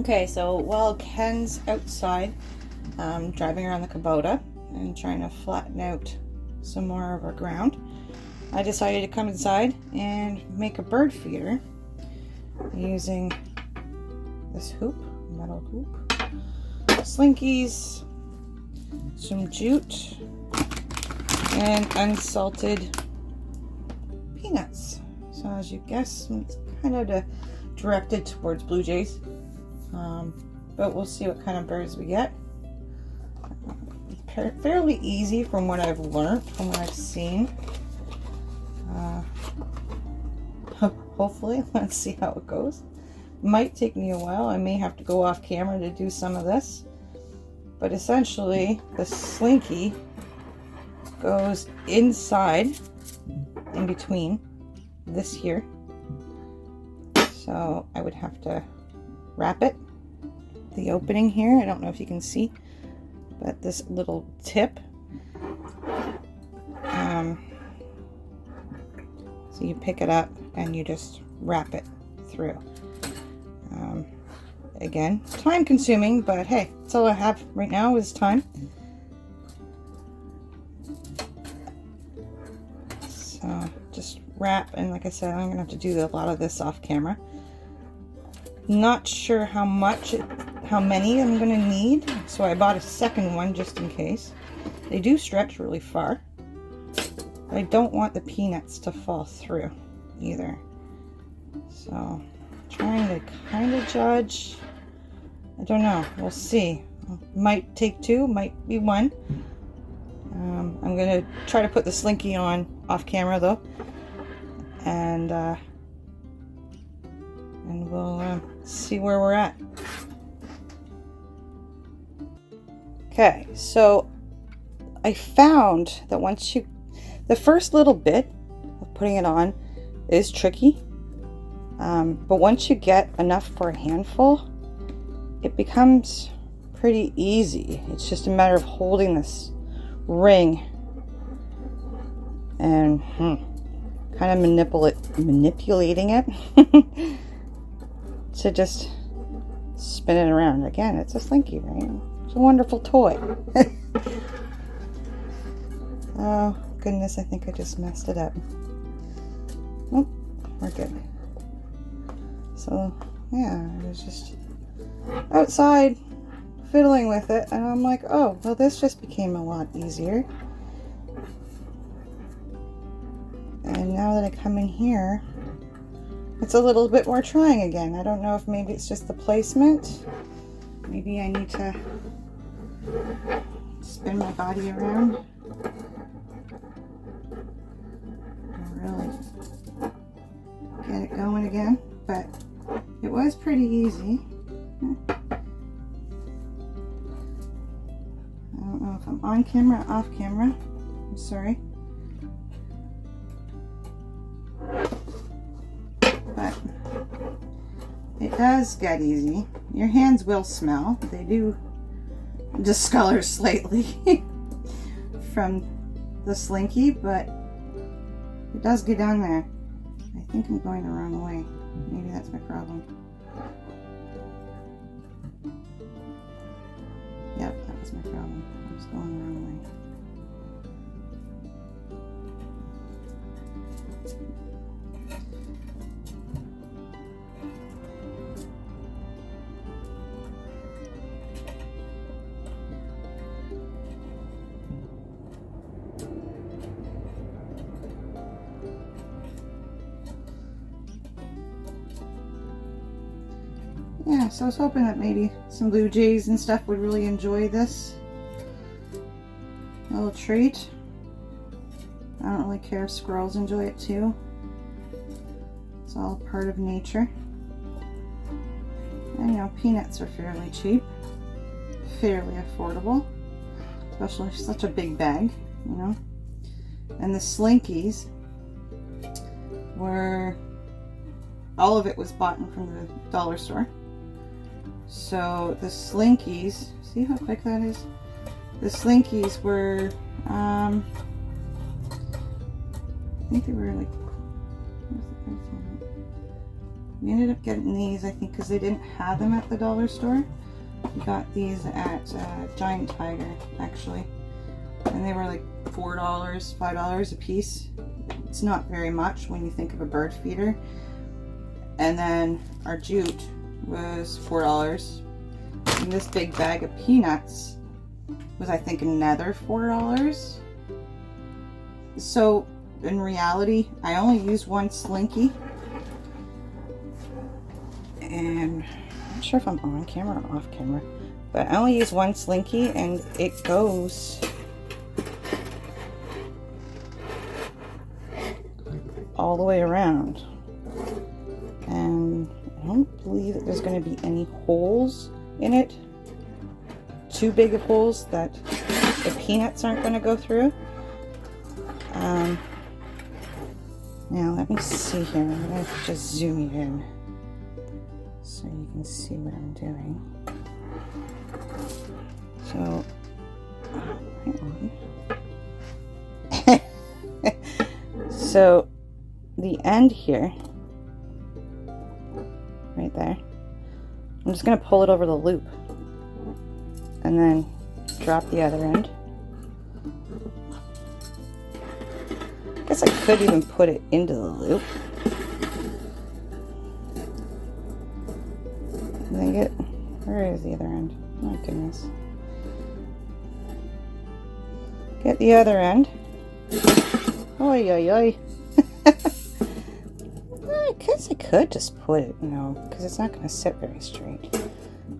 Okay, so while Ken's outside driving around the Kubota and trying to flatten out some more of our ground, I decided to come inside and make a bird feeder using this hoop, metal hoop, slinkies, some jute, and unsalted peanuts. So as you guess, it's kind of directed towards blue jays. But we'll see what kind of birds we get. Fairly easy from what I've learned, from what I've seen. Hopefully, let's see how it goes. Might take me a while. I may have to go off camera to do some of this. But essentially, the slinky goes inside, in between this here. So I would have to wrap it. The opening here, I don't know if you can see, but this little tip. So you pick it up and you just wrap it through. Again, time consuming, but hey, that's all I have right now is time. So just wrap, and like I said, I'm gonna have to do a lot of this off camera. Not sure how many I'm gonna need, so I bought a second one just in case. They do stretch really far. I don't want the peanuts to fall through either. So trying to kind of judge. I don't know, we'll see. Might take two, might be one. I'm gonna try to put the slinky on off camera though, and we'll see where we're at. Okay, so I found that the first little bit of putting it on is tricky, but once you get enough for a handful, it becomes pretty easy. It's just a matter of holding this ring and kind of manipulating it to just spin it around. Again, it's a slinky, right? It's a wonderful toy. Oh goodness, I think I just messed it up. Oh, we're good. So yeah, I was just outside fiddling with it, and I'm like, oh, well, this just became a lot easier. And now that I come in here, it's a little bit more trying again. I don't know if maybe it's just the placement. Maybe I need to spin my body around. Really get it going again, but it was pretty easy. I don't know if I'm on camera or off camera. I'm sorry. But it does get easy. Your hands will smell. They do discolor slightly from the slinky, but it does get on there. I think I'm going the wrong way. Maybe that's my problem. Yep, that was my problem. I was going the wrong way. Yeah, so I was hoping that maybe some blue jays and stuff would really enjoy this little treat. I don't really care if squirrels enjoy it too. It's all part of nature. And you know, peanuts are fairly cheap, fairly affordable, especially such a big bag, you know. And the slinkies were, all of it was bought from the dollar store. So the slinkies, see how quick that is? The slinkies were, I think they were like, where's the price on it? We ended up getting these, I think, because they didn't have them at the dollar store. We got these at Giant Tiger, actually. And they were like $4, $5 a piece. It's not very much when you think of a bird feeder. And then our jute was $4. And this big bag of peanuts was, I think, another $4. So in reality, I only use one slinky. And I'm not sure if I'm on camera or off camera, but I only use one slinky and it goes all the way around. And I don't believe that there's going to be any holes in it. Too big of holes that the peanuts aren't going to go through. Now let me see here. I'm going to just zoom you in so you can see what I'm doing. So, hang on. So, the end here, right there, I'm just going to pull it over the loop and then drop the other end. I guess I could even put it into the loop. And then get, where is the other end? Oh my goodness. Get the other end. Oi, oi, oi. I guess I could just put it, because it's not going to sit very straight.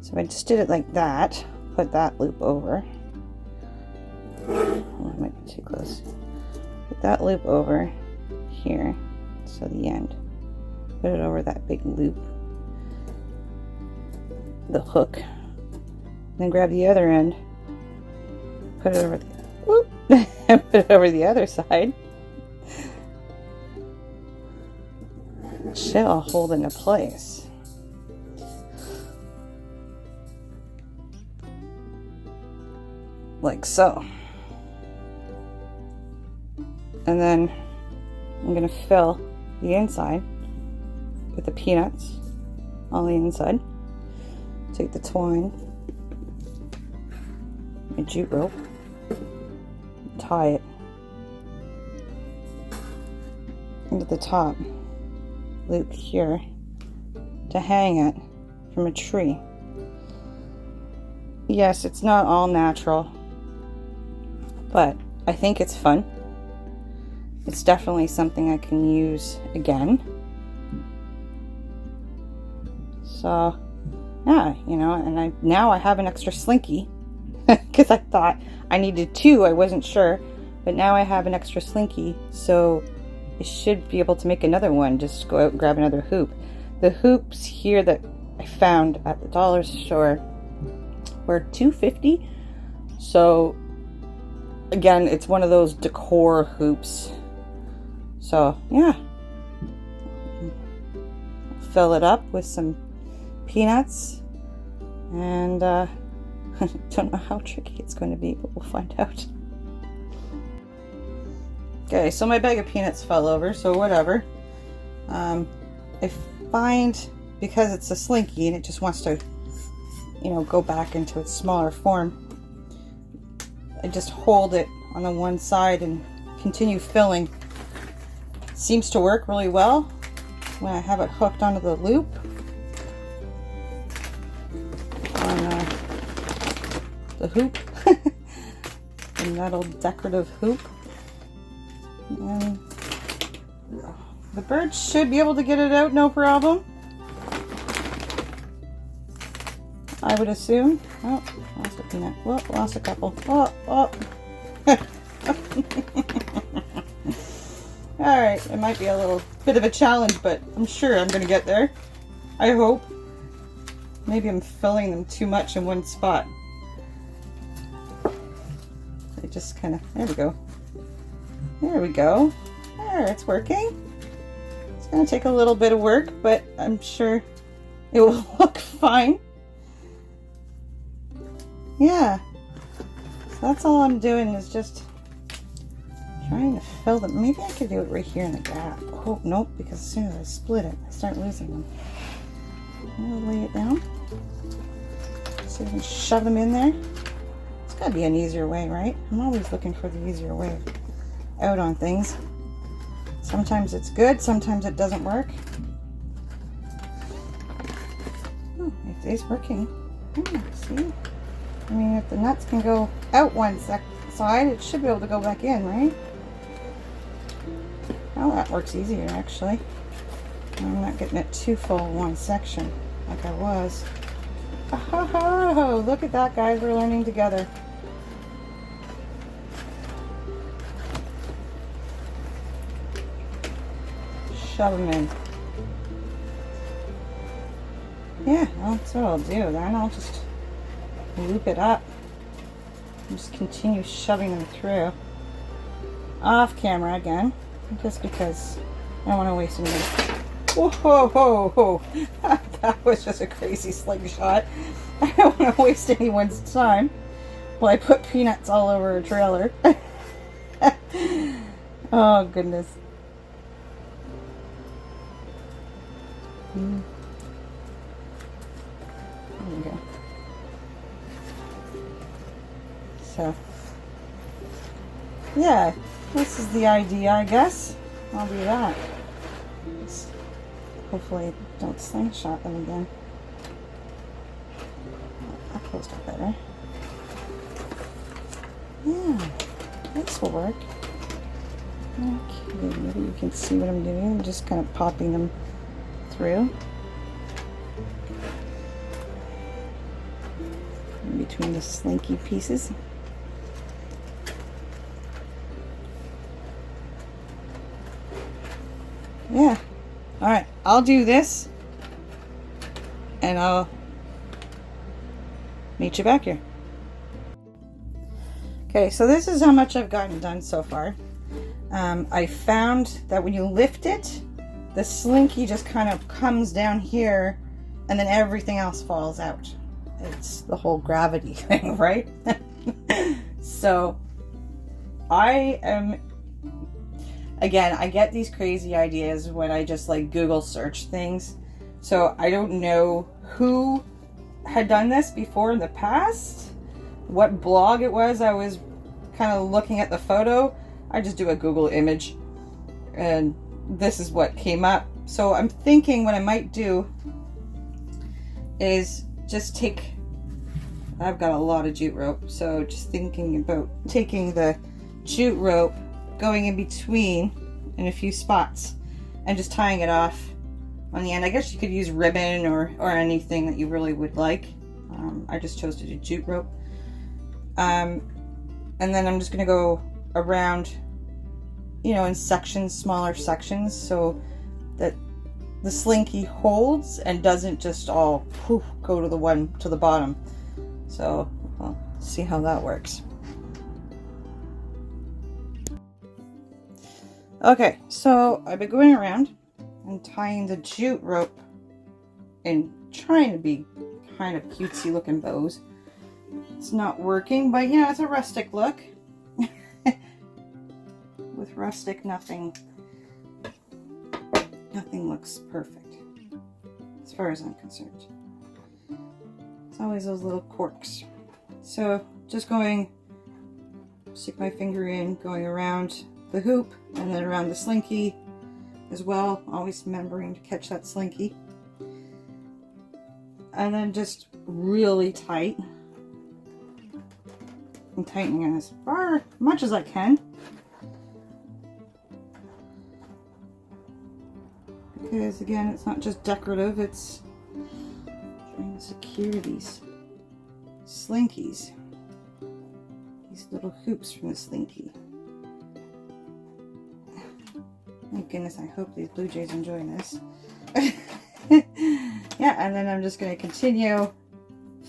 So I just did it like that. Put that loop over. Oh, it might be too close. Put that loop over here, so the end. Put it over that big loop, the hook. Then grab the other end, put it over the, whoop, and put it over the other side. It should all hold into place. Like so. And then I'm going to fill the inside with the peanuts on the inside. Take the twine, my jute rope, tie it into the top loop here to hang it from a tree. Yes, it's not all natural, but I think it's fun. It's definitely something I can use again. So, yeah, and now I have an extra slinky because I thought I needed two. I wasn't sure, but now I have an extra slinky, so I should be able to make another one. Just go out and grab another hoop. The hoops here that I found at the dollar store were $2.50. So again, it's one of those decor hoops. So yeah, fill it up with some peanuts, and I don't know how tricky it's going to be, but we'll find out. Okay, so my bag of peanuts fell over, so whatever. I find, because it's a slinky and it just wants to, go back into its smaller form, I just hold it on the one side and continue filling. Seems to work really well when I have it hooked onto the loop on the hoop, the metal decorative hoop, and the bird should be able to get it out no problem, I would assume. Oh, lost a peanut. Whoa, lost a couple. Oh. Alright, it might be a little bit of a challenge, but I'm sure I'm going to get there. I hope. Maybe I'm filling them too much in one spot. They just kind of, there we go. There we go. There, it's working. It's going to take a little bit of work, but I'm sure it will look fine. Yeah. So that's all I'm doing, is just Trying to fill them. Maybe I could do it right here in the gap. Oh, nope, because as soon as I split it, I start losing them. I'm gonna lay it down. So we can shove them in there. It's gotta be an easier way, right? I'm always looking for the easier way out on things. Sometimes it's good, sometimes it doesn't work. Oh, it is working. Oh, see? I mean, if the nuts can go out one side, it should be able to go back in, right? Well, that works easier, actually. I'm not getting it too full in one section like I was. Oh, look at that, guys. We're learning together. Shove them in. Yeah, well, that's what I'll do. Then I'll just loop it up. And just continue shoving them through. Off camera again. Just because I don't want to waste any. Whoa, ho, ho, ho. That was just a crazy slingshot. I don't want to waste anyone's time. Well, I put peanuts all over a trailer. Oh, goodness. There we go. So, yeah, this is the idea, I guess. I'll do that. Just hopefully don't slingshot them again. That closed up better. Yeah, this will work. Okay, maybe you can see what I'm doing. I'm just kind of popping them through. In between the slinky pieces. Yeah. Alright, I'll do this and I'll meet you back here. Okay, so this is how much I've gotten done so far. I found that when you lift it, the slinky just kind of comes down here and then everything else falls out. It's the whole gravity thing, right? So I am, again, I get these crazy ideas when I just like Google search things. So I don't know who had done this before in the past, what blog it was. I was kind of looking at the photo. I just do a Google image and this is what came up. So I'm thinking what I might do is just take, I've got a lot of jute rope, so just thinking about taking the jute rope, going in between in a few spots and just tying it off on the end. I guess you could use ribbon or anything that you really would like. I just chose to do jute rope. And then I'm just going to go around, you know, in sections, smaller sections, so that the slinky holds and doesn't just all poof, go to the bottom. So we'll see how that works. Okay, so I've been going around and tying the jute rope and trying to be kind of cutesy looking bows. It's not working, but you know, it's a rustic look. With rustic, nothing looks perfect as far as I'm concerned. It's always those little quirks. So just stick my finger in, going around the hoop and then around the slinky as well, always remembering to catch that slinky, and then just really tight. I'm tightening as much as I can, because again, it's not just decorative, it's trying to secure these slinkies, these little hoops from the slinky. Thank goodness, I hope these blue jays enjoy this. Yeah, and then I'm just going to continue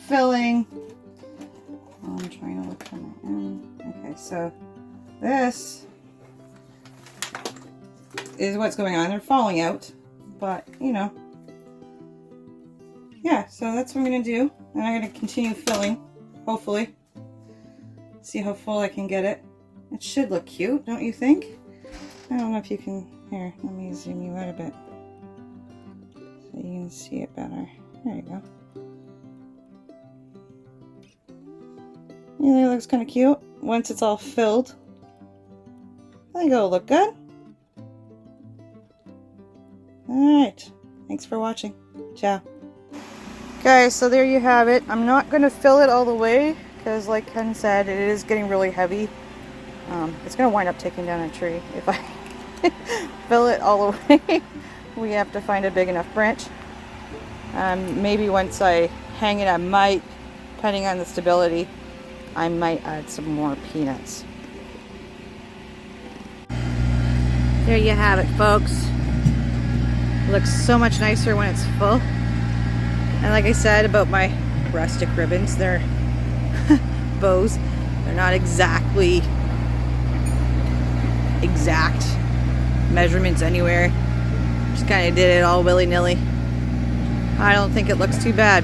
filling. Oh, I'm trying to look for my end. Okay, so this is what's going on. They're falling out, but you know. Yeah, so that's what I'm going to do. And I'm going to continue filling, hopefully. See how full I can get it. It should look cute, don't you think? I don't know if you can... Here, let me zoom you out a bit so you can see it better. There you go. Yeah, that looks kind of cute. Once it's all filled, I think it'll look good. Alright, thanks for watching. Ciao. Guys, so there you have it. I'm not going to fill it all the way because, like Ken said, it is getting really heavy. It's going to wind up taking down a tree if I fill it all the way. We have to find a big enough branch. Maybe once I hang it, I might, depending on the stability, I might add some more peanuts. There you have it, folks. It looks so much nicer when it's full. And like I said about my rustic ribbons, they're bows. They're not exactly exact measurements anywhere. Just kind of did it all willy-nilly. I don't think it looks too bad.